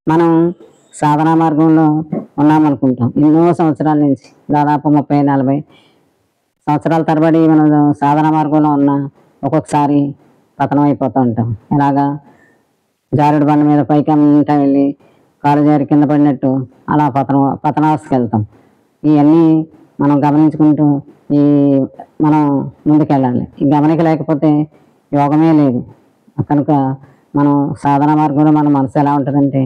మనం సాధనా మార్గంలో ఉన్నామనుకుంటాం. ఎన్నో సంవత్సరాల నుంచి దాదాపు 30, 40 సంవత్సరాల తరబడి మనం సాధనా మార్గంలో ఉన్నా ఒక్కొక్కసారి పతనం అయిపోతూ ఉంటాం. ఇలాగా జారుడు బండ మీద పైకంటా వెళ్ళి కాలు జారి కింద పడినట్టు అలా పతనావస్థకి వెళ్తాం. ఇవన్నీ మనం గమనించుకుంటూ ఈ మనం ముందుకెళ్ళాలి. ఈ గమనిక లేకపోతే యోగమే లేదు. కనుక మనం సాధన మార్గంలో మన మనసు ఎలా ఉంటుందంటే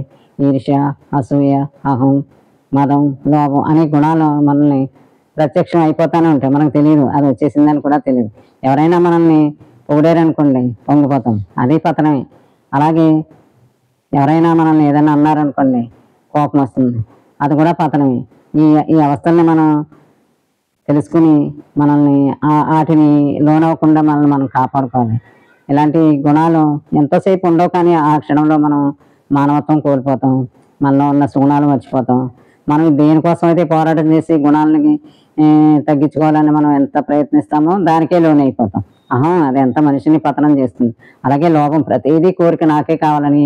ఈర్ష్య, అసూయ, అహం, మదం, లోభం అనే గుణాలు మనల్ని ప్రత్యక్షం అయిపోతూనే ఉంటాయి. మనకు తెలియదు, అది వచ్చేసిందని కూడా తెలియదు. ఎవరైనా మనల్ని పొగిడారనుకోండి పొంగిపోతాం, అది పతనమే. అలాగే ఎవరైనా మనల్ని ఏదైనా అన్నారనుకోండి కోపం వస్తుంది, అది కూడా పతనమే. ఈ ఈ అవస్థల్ని మనం తెలుసుకుని మనల్ని వాటిని లోనవ్వకుండా మనల్ని మనం కాపాడుకోవాలి. ఇలాంటి గుణాలు ఎంతోసేపు ఉండవు, కానీ ఆ క్షణంలో మనం మానవత్వం కోల్పోతాం, మనలో ఉన్న సుగుణాలు మర్చిపోతాం. మనం దేనికోసం అయితే పోరాటం చేసి గుణాలని తగ్గించుకోవాలని మనం ఎంత ప్రయత్నిస్తామో దానికే లోనైపోతాం. అది ఎంత మనిషిని పతనం చేస్తుంది. అలాగే లోభం, ప్రతిదీ కోరిక నాకే కావాలని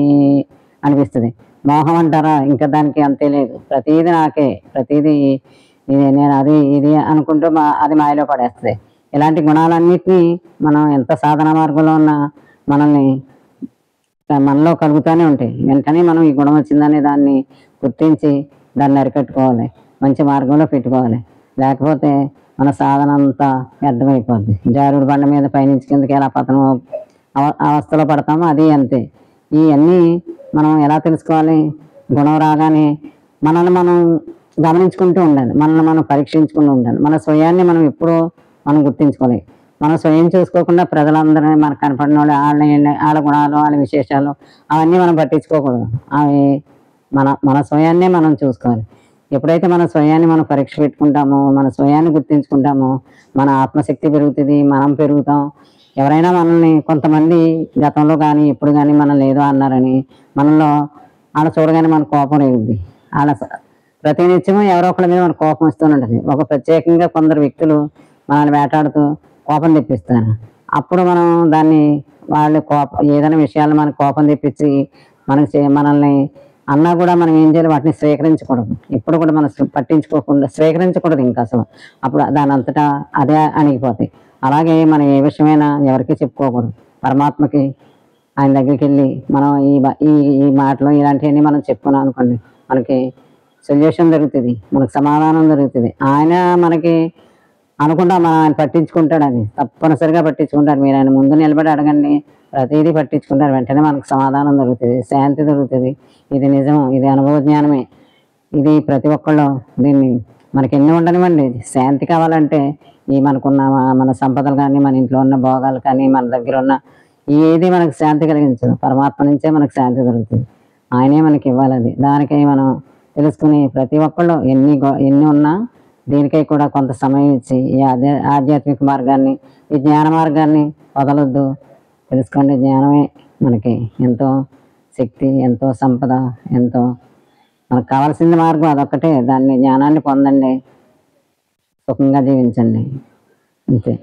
అనిపిస్తుంది. మోహం అంటారా, ఇంకా దానికి అంతే లేదు. ప్రతిదీ నాకే, ప్రతిదీ ఇది నేను అది ఇది అనుకుంటూ అది మాయలో పడేస్తుంది. ఇలాంటి గుణాలన్నిటినీ మనం ఎంత సాధన మార్గంలో ఉన్నా మనలో కలుగుతూనే ఉంటాయి. వెంటనే మనం ఈ గుణం వచ్చిందనే దాన్ని గుర్తించి దాన్ని అరికట్టుకోవాలి, మంచి మార్గంలో పెట్టుకోవాలి. లేకపోతే మన సాధన అంతా వ్యర్థమైపోద్ది. జారుడు బండ మీద పైనుంచి కిందకి ఎలా పతనం అవస్థలో పడతామో అది అంతే. ఇవన్నీ మనం ఎలా తెలుసుకోవాలి? గుణం రాగానే మనల్ని మనం గమనించుకుంటూ ఉండాలి, మనల్ని మనం పరీక్షించుకుంటూ ఉండాలి. మన స్వయాన్ని మనం ఎప్పుడూ మనం గుర్తించుకోవాలి. మనం స్వయం చూసుకోకుండా ప్రజలందరినీ మనకు కనపడిన వాళ్ళు వాళ్ళ గుణాలు, వాళ్ళ విశేషాలు అవన్నీ మనం పట్టించుకోకూడదు. అవి మన స్వయాన్నే మనం చూసుకోవాలి. ఎప్పుడైతే మన స్వయాన్ని మనం పరీక్ష పెట్టుకుంటామో, మన స్వయాన్ని గుర్తించుకుంటామో, మన ఆత్మశక్తి పెరుగుతుంది, మనం పెరుగుతాం. ఎవరైనా మనల్ని కొంతమంది గతంలో కానీ ఇప్పుడు కానీ మనల్ని ఏదో అన్నారని మనలో వాళ్ళ చూడగానే మన కోపం రేగుద్ది. వాళ్ళ ప్రతినిత్యము ఎవరో ఒకరి మీద మన కోపం వస్తూనే ఉంటుంది. ఒక ప్రత్యేకంగా కొందరు వ్యక్తులు మనల్ని వేటాడుతూ కోపం తెప్పిస్తారు. అప్పుడు మనం దాన్ని ఏదైనా విషయాలు మన కోపం తెప్పించి మనల్ని అన్నా కూడా మనం ఏం చేయాలి? వాటిని స్వీకరించకూడదు. ఎప్పుడు కూడా మనం పట్టించుకోకుండా స్వీకరించకూడదు. ఇంకా అసలు అప్పుడు దాని అంతటా అదే అణిగిపోతాయి. అలాగే మనం ఏ విషయమైనా ఎవరికి చెప్పుకోకూడదు. పరమాత్మకి ఆయన దగ్గరికి వెళ్ళి మనం ఈ మాటలు ఇలాంటివన్నీ మనం చెప్పుకున్నాం అనుకోండి, మనకి సొల్యూషన్ దొరుకుతుంది, మనకు సమాధానం దొరుకుతుంది. ఆయన మనకి అనుకుంటా ఆయన పట్టించుకుంటాడు, అది తప్పనిసరిగా పట్టించుకుంటాడు. మీరు ఆయన ముందు నిలబడి అడగండి, ప్రతిదీ పట్టించుకుంటారు. వెంటనే మనకు సమాధానం దొరుకుతుంది, శాంతి దొరుకుతుంది. ఇది నిజం, ఇది అనుభవ జ్ఞానమే. ఇది ప్రతి ఒక్కళ్ళు దీన్ని మనకి ఎన్ని ఉండనివ్వండి, శాంతి కావాలంటే మనకున్న మన సంపదలు కానీ, మన ఇంట్లో ఉన్న భోగాలు కానీ, మన దగ్గర ఉన్న ఏది మనకు శాంతి కలిగించదు. పరమాత్మ నుంచే మనకు శాంతి దొరుకుతుంది, ఆయనే మనకి ఇవ్వాలి. అది దానికై మనం తెలుసుకుని ప్రతి ఒక్కళ్ళు ఎన్ని ఉన్నా దీనికై కూడా కొంత సమయం ఇచ్చి ఈ ఆధ్యాత్మిక మార్గాన్ని, ఈ జ్ఞాన మార్గాన్ని వదలొద్దు. తెలుసుకోండి, జ్ఞానమే మనకి ఎంతో శక్తి, ఎంతో సంపద, ఎంతో మనకు కావాల్సిన మార్గం అదొక్కటే. జ్ఞానాన్ని పొందండి, సుఖంగా జీవించండి, అంతే.